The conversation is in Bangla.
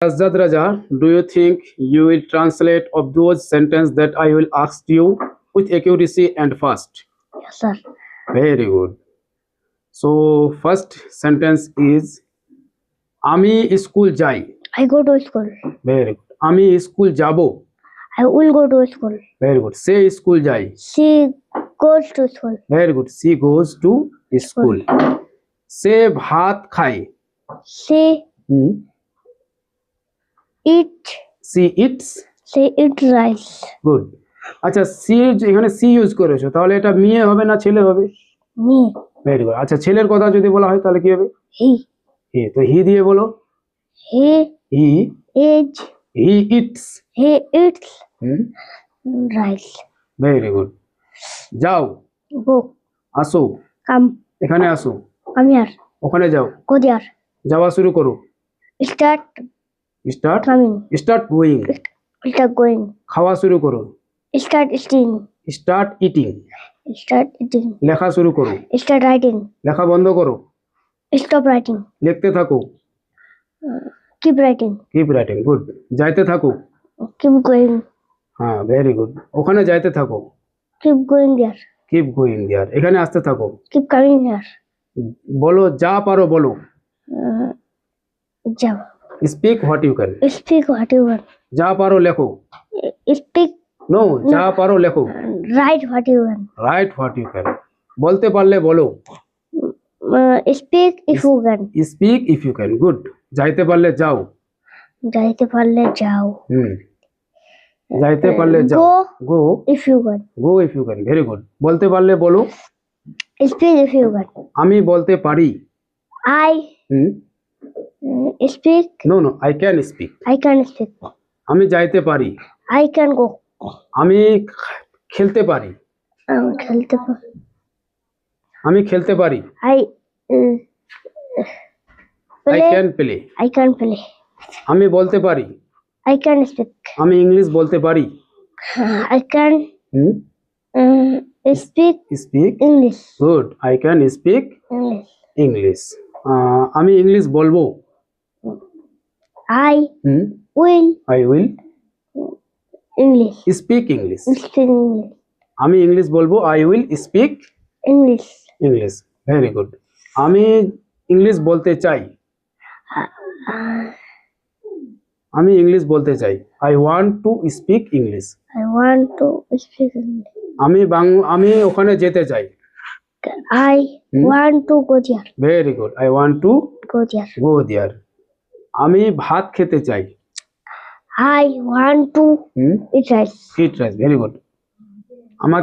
Azad Raja, do you think you will translate of those sentences that I will ask you with accuracy and fast? Yes, sir. Very good. So first sentence is আমি স্কুল যাই। I go to school. Very good. আমি স্কুল যাব। I will go to school. Very good. Say school যায়। She goes to school. Very good. She goes to school. সে ভাত খায়। She eat. She eats. She eats rice. Good. আচ্ছা সি এখানে সি ইউজ করেছো, তাহলে এটা মেয়ে হবে না ছেলে হবে? Me. Very good. আচ্ছা ছেলের কথা যদি বলা হয় তাহলে কি হবে? He. হি। তো হি দিয়ে বলো। He he eats. He eats. He eats rice. Very good. যাও। Go. আসো। Come. এখানে আসো। Come here. ওখানে যাও। Go there. যাওয়া শুরু করো। Start start coming. Start going. Start going. খাওয়া শুরু করো। Start eating. Start eating. Start eating. লেখা শুরু করো। Start writing. লেখা বন্ধ করো। Stop writing. লিখতে থাকো। Keep writing. Keep writing. Good. যাইতে থাকো। Keep going. হ্যাঁ ভেরি গুড। ওখানে যাইতে থাকো। Keep going there. Keep going there. এখানে আসতে থাকো। Keep coming here. বলো যা পারো বলো। Jump. Speak what you can. Speak what you want. যা পারো লেখো। Speak. নো যা পারো লেখো। Write what you want. Write what you can. বলতে পারলে বলো। Speak if you can. Speak if you can. Good. যাইতে পারলে যাও। যাইতে পারলে যাও. যাইতে পারলে যাও। Go If you can. Go if you can. Very good. বলতে পারলে বলো। Speak if you can. আমি বলতে পারি। I speak. No no I can speak. I can speak. আমি যাইতে পারি। I can go. আমি খেলতে পারি। খেলতে পারি. আমি খেলতে পারি। I I can play. I can play. আমি বলতে পারি। I can speak. আমি ইংলিশ বলতে পারি। I can speak speak English. Good. I can speak English. English. আমি ইংলিশ বলবো। I will I will English. Speak English. Speak English. আমি ইংলিশ বলবো। I will speak English. English. Very good. আমি ইংলিশ বলতে চাই। আমি ইংলিশ বলতে চাই। I want to speak English. I want to speak English. আমি ওখানে যেতে চাই। I want to go there. Very good. I want to Go there. গো দেয়ার। আমি ভাত খেতে চাই। I want to eat rice. Eat rice. Very good. আমাকে